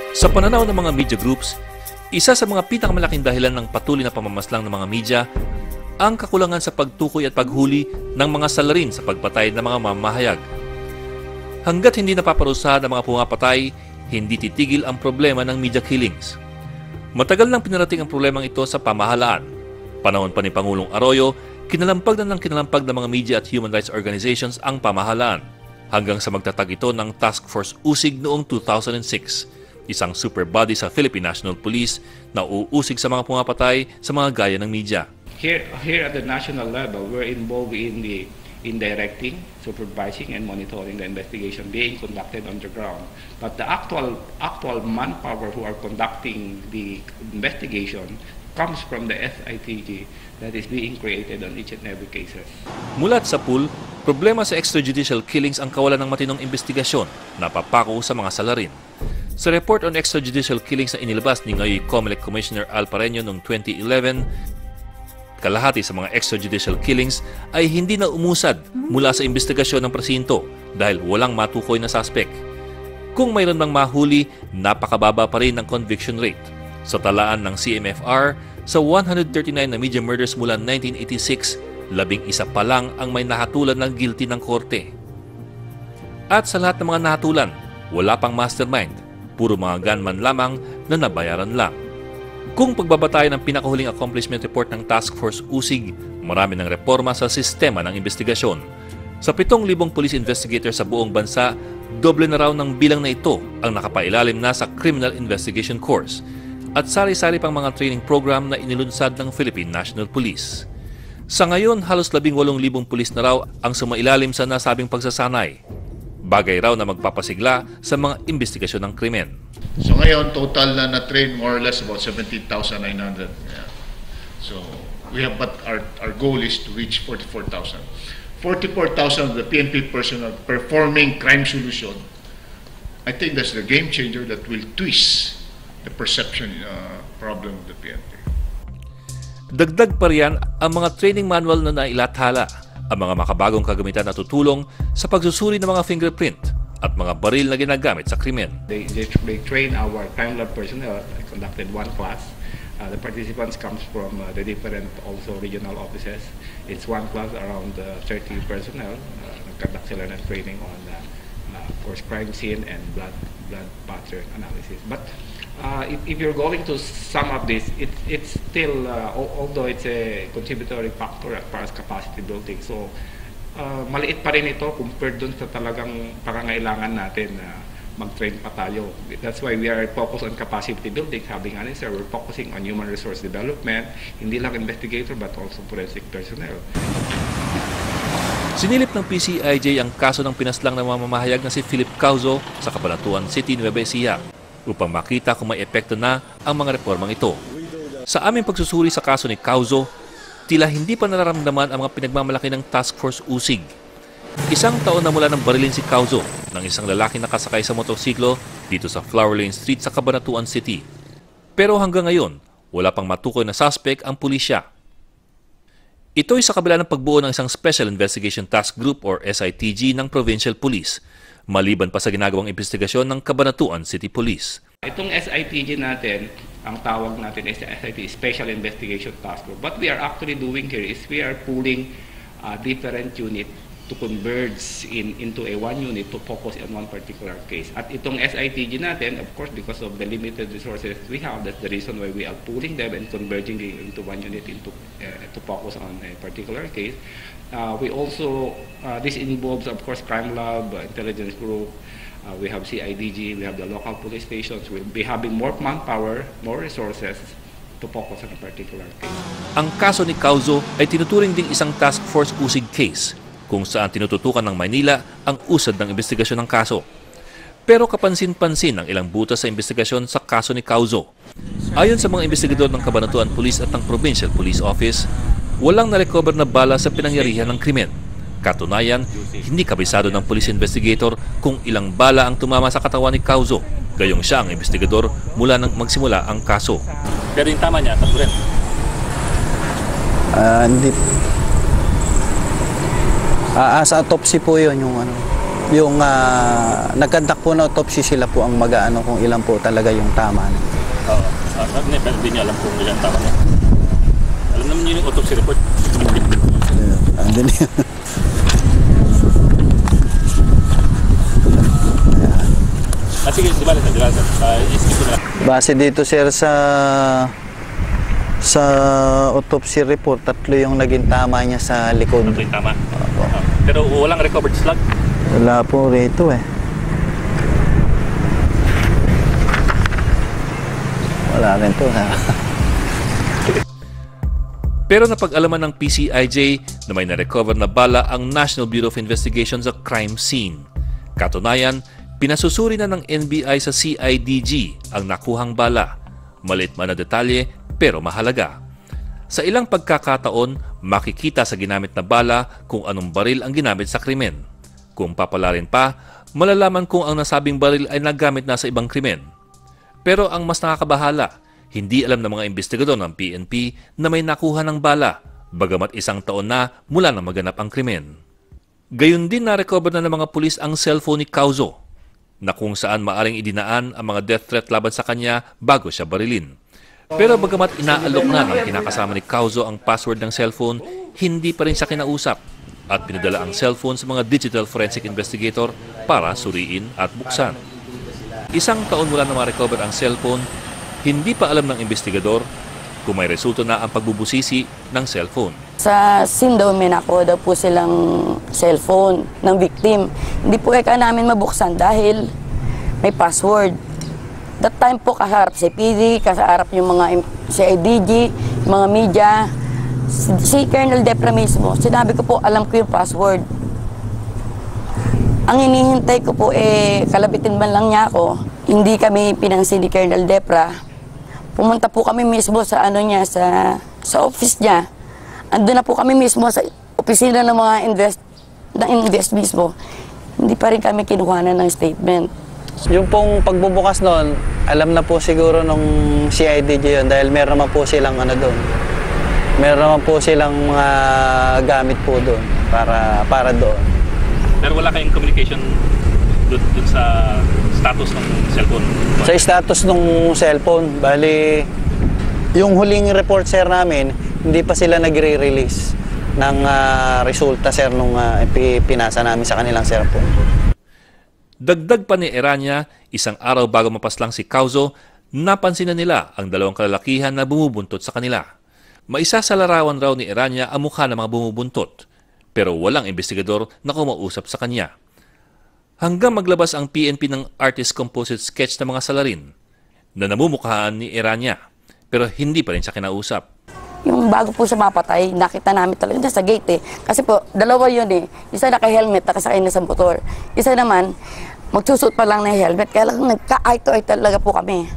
Sa pananaw ng mga media groups, isa sa mga pinakamalaking dahilan ng patuloy na pamamaslang ng mga media ang kakulangan sa pagtukoy at paghuli ng mga salarin sa pagpatay ng mga mamahayag. Hanggat hindi napaparusahan ang mga pumapatay, hindi titigil ang problema ng media killings. Matagal nang pinarating ang problemang ito sa pamahalaan. Panahon pa ni Pangulong Arroyo, kinalampag ng mga media at human rights organizations ang pamahalaan hanggang sa magtatag ito ng Task Force Usig noong 2006, isang super body sa Philippine National Police na uusig sa mga pumapatay sa mga gaya ng media. Here at the national level, we're involved in directing, supervising, and monitoring the investigation being conducted on the ground. But the actual manpower who are conducting the investigation comes from the SITG that is being created on each and every cases. Mulat sa pool, problema sa extrajudicial killings ang kawalan ng matinong investigasyon na papako sa mga salarin. Sa report on extrajudicial killings na inilabas ni ngayon COMELEC Commissioner Al Pareño noong 2011, kalahati sa mga extrajudicial killings ay hindi na umusad mula sa investigasyon ng presinto dahil walang matukoy na suspect. Kung mayroon mang mahuli, napakababa pa rin ang conviction rate. Sa talaan ng CMFR, sa 139 na media murders mula 1986, 11 pa lang ang may nahatulan ng guilty ng korte. At sa lahat ng mga nahatulan, wala pang mastermind, puro mga gunman lamang na nabayaran lang. Kung pagbabatayan ng pinakahuling accomplishment report ng Task Force Usig, marami ng reforma sa sistema ng investigasyon. Sa 7,000 police investigators sa buong bansa, doble na raw ng bilang na ito ang nakapailalim na sa Criminal Investigation Course at sari-sari pang mga training program na inilunsad ng Philippine National Police. Sa ngayon, halos 18,000 pulis na raw ang sumailalim sa nasabing pagsasanay. Bagay raw na magpapasigla sa mga investigasyon ng krimen. So ngayon, total na na-train more or less about 17,900. Yeah. So we have, but our goal is to reach 44,000. 44,000 of the PNP personnel performing crime solution. I think that's the game changer that will twist the perception problem of the PNP. Dagdag pa riyan ang mga training manual na nailathala, ang mga makabagong kagamitan na tutulong sa pagsusuri ng mga fingerprint at mga baril na ginagamit sa krimen. They train our crime lab personnel. I conducted one class. The participants comes from the different also regional offices. It's one class around 30 personnel. Nag-conduct sila ng training on of course crime scene and blood pattern analysis. But if you're going to sum up this, it's still although it's a contributory factor as far as capacity building. So maliit pa rin ito compared dun sa talagang pangangailangan natin na mag-train pa tayo. That's why we are focused on capacity building. Sabi nga rin sir, we're focusing on human resource development, hindi lang investigator but also forensic personnel. Sinilip ng PCIJ ang kaso ng pinaslang na mamamahayag na si Philip Cauzo sa Cabanatuan City, Nueva Ecija upang makita kung may epekto na ang mga reformang ito. Sa aming pagsusuri sa kaso ni Cauzo, tila hindi pa nararamdaman ang mga pinagmamalaki ng Task Force Usig. Isang taon na mula ng barilin si Cauzo ng isang lalaki nakasakay sa motorsiklo dito sa Flower Lane Street sa Cabanatuan City. Pero hanggang ngayon, wala pang matukoy na suspect ang pulisya. Ito'y sa kabila ng pagbuo ng isang Special Investigation Task Group or SITG ng Provincial Police, maliban pa sa ginagawang investigasyon ng Cabanatuan City Police. Itong SITG natin, ang tawag natin is SITG, Special Investigation Task Group. What we are actually doing here is we are pulling different unit to converge into a one unit to focus on one particular case. At itong SITG natin, of course, because of the limited resources we have, that's the reason why we are pulling them and converging into one unit to focus on a particular case. We also, this involves, of course, crime lab, intelligence group. We have CIDG, we have the local police stations. We'll be having more manpower, more resources to focus on a particular case. Ang kaso ni Cauzo ay tinuturing ding isang Task Force Usig case kung saan tinututukan ng Maynila ang usad ng investigasyon ng kaso. Pero kapansin-pansin ang ilang butas sa investigasyon sa kaso ni Cauzo. Ayon sa mga investigador ng Cabanatuan Police at ng Provincial Police Office, walang na-recover na bala sa pinangyarihan ng krimen. Katunayan, hindi kabisado ng police investigator kung ilang bala ang tumama sa katawan ni Cauzo. Gayong siya ang investigador mula nang magsimula ang kaso. Pero yung tama niya, tatlo rin. Hindi. Sa autopsy po yun yung ano. Yung nagkandak po na autopsy, sila po ang mag-aano kung ilan po talaga yung tama. Oo. Pero hindi niyo alam kung ilan tama niya. Alam naman niyo yung autopsy report. Andun yun. Sige, di ba Base dito sir sa autopsy report, 3 yung naging tama niya sa likod. 3 tama. Pero walang recovered slug? Wala po rito eh. Wala rin to ha. Pero napag-alaman ng PCIJ na may na-recover na bala ang National Bureau of Investigation sa crime scene. Katunayan, pinasusuri na ng NBI sa CIDG ang nakuhang bala. Maliit man na detalye pero mahalaga. Sa ilang pagkakataon, makikita sa ginamit na bala kung anong baril ang ginamit sa krimen. Kung papalarin pa, malalaman kung ang nasabing baril ay nagamit na sa ibang krimen. Pero ang mas nakakabahala, hindi alam ng mga investigador ng PNP na may nakuha ng bala, bagamat 1 taon na mula nang maganap ang krimen. Gayun din na-recover na ng mga pulis ang cellphone ni Cauzo, na kung saan maaring idinaan ang mga death threat laban sa kanya bago siya barilin. Pero bagamat inaalok na ng kinakasama ni Cauzo ang password ng cellphone, hindi pa rin siya kinausap at pinadala ang cellphone sa mga digital forensic investigator para suriin at buksan. 1 taon mula na ma-recover ang cellphone, hindi pa alam ng investigador kung may resulta na ang pagbubusisi ng cellphone. Sa scene daw, may nakuha daw po silang cellphone ng victim. Hindi po namin mabuksan dahil may password. That time po kaharap si PD, kaharap yung mga CIDG, mga media. Si Colonel Depra mismo, sinabi ko po, alam ko yung password. Ang hinihintay ko po, kalabitin man lang niya ako. Hindi kami pinansin ni Colonel Depra. Pumunta po kami mismo sa sa office niya. Andun na po kami mismo sa opisina ng mga invest mismo. Hindi pa rin kami kinuhanan ng statement. Yung pong pagbubukas noon, alam na po siguro nung CIDG yun dahil meron naman po silang doon. Meron naman po silang mga gamit po doon para doon. Pero wala kayong communication doon sa status ng cellphone? Sa status ng cellphone, bali yung huling report sir namin, hindi pa sila nagre-release ng resulta sir nung pinasa namin sa kanilang cellphone. Dagdag pa ni Eranya, 1 araw bago mapaslang si Cauzo, napansin na nila ang 2 kalalakihan na bumubuntot sa kanila. Maisa sa larawan raw ni Eranya ang mukha ng mga bumubuntot, pero walang investigador na kumausap sa kanya. Hanggang maglabas ang PNP ng artist composite sketch ng mga salarin na namumukhaan ni Eranya, pero hindi pa rin siya kinausap. Yung bago po siya mapatay, nakita namin talaga sa gate Kasi po, 2 yun Isa naka-helmet, nakasakay na sa motor. Isa naman, magsusot pa lang ng helmet. Kaya lang nagka-eye to eye talaga po kami.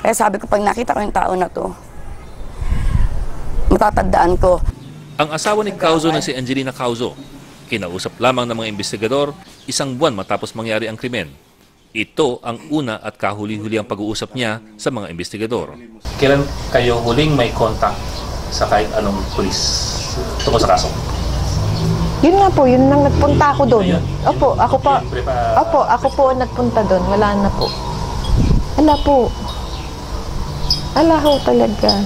Kaya sabi ko, pag nakita ko yung tao na to, matatandaan ko. Ang asawa ni Cauzo na si Angelina Cauzo, kinausap lamang ng mga investigador 1 buwan matapos mangyari ang krimen. Ito ang una at kahuli-huli ang pag-uusap niya sa mga investigador. Kailan kayo huling may contact sa kahit anong pulis tungkol sa kaso? Yun nga po, yun nang nagpunta ako doon. Opo, ako po nagpunta doon. Wala na po. Wala po. Wala ho talaga.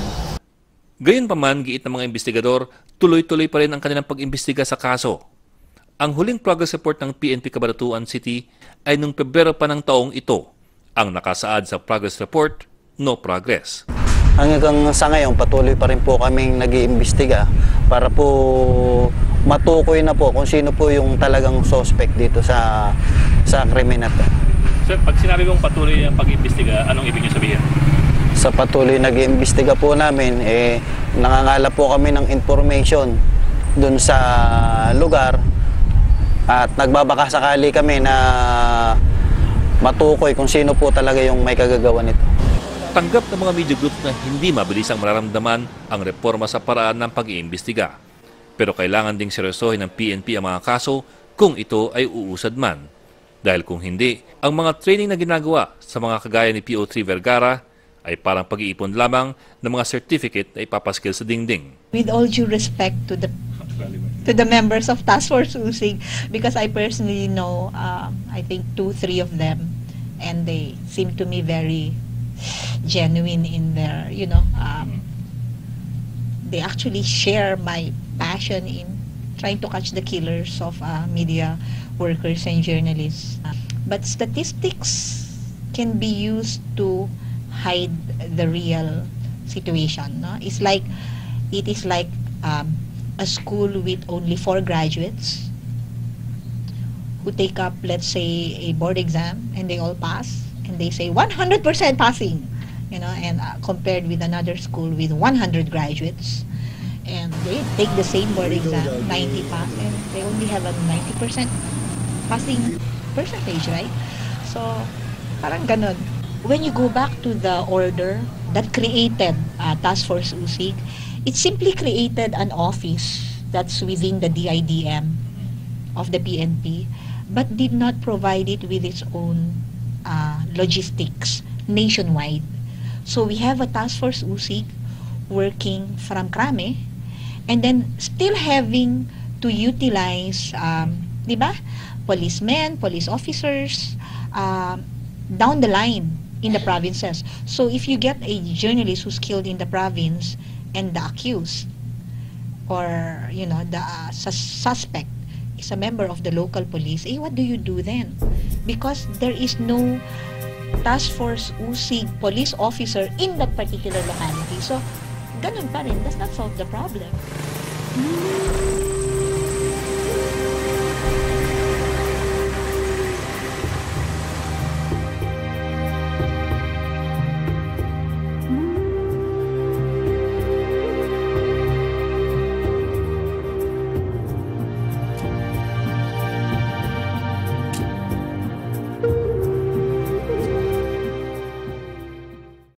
Gayunpaman, giit ng mga investigador, tuloy-tuloy pa rin ang kanilang pag-imbestiga sa kaso. Ang huling progress report ng PNP Cabanatuan City ay noong Pebrero pa ng taong ito. Ang nakasaad sa progress report, no progress. Hanggang sa ngayon, patuloy pa rin po kaming nag-iimbestiga para po matukoy na po kung sino po yung talagang suspect dito sa krimen na to. Sir, pag sinabi mong patuloy ang pag-iimbestiga, anong ibig niyo sabihin? Sa patuloy nag-iimbestiga po namin, nangangala po kami ng information dun sa lugar at nagbabaka sakali kami na matukoy kung sino po talaga yung may kagagawa nito. Tanggap ng mga media groups na hindi mabilis ang mararamdaman ang reforma sa paraan ng pag-iimbestiga. Pero kailangan ding seryosohin ng PNP ang mga kaso kung ito ay uusad man. Dahil kung hindi, ang mga training na ginagawa sa mga kagaya ni PO3 Vergara ay parang pag-iipon lamang ng mga certificate na ipapaskil sa dingding. With all due respect to the to the members of Task Force Usig, because I personally know, I think 2-3 of them, and they seem to me very genuine in their, they actually share my passion in trying to catch the killers of media workers and journalists. But statistics can be used to hide the real situation. No? It is like a school with only 4 graduates who take up, let's say, a board exam, and they all pass, and they say 100% passing, and compared with another school with 100 graduates, and they take the same board exam, 90 pass, and they only have a 90% passing percentage, right? So, parang ganun. When you go back to the order that created Task Force Usig, it simply created an office that's within the DIDM of the PNP, but did not provide it with its own logistics nationwide. So we have a Task Force Usig working from Krame, and then still having to utilize, di ba, policemen, police officers, down the line in the provinces. So if you get a journalist who's killed in the province, and the accused, or the suspect is a member of the local police, what do you do then? Because there is no Task Force Usig police officer in that particular locality. So, ganun pa rin. Does not solve the problem.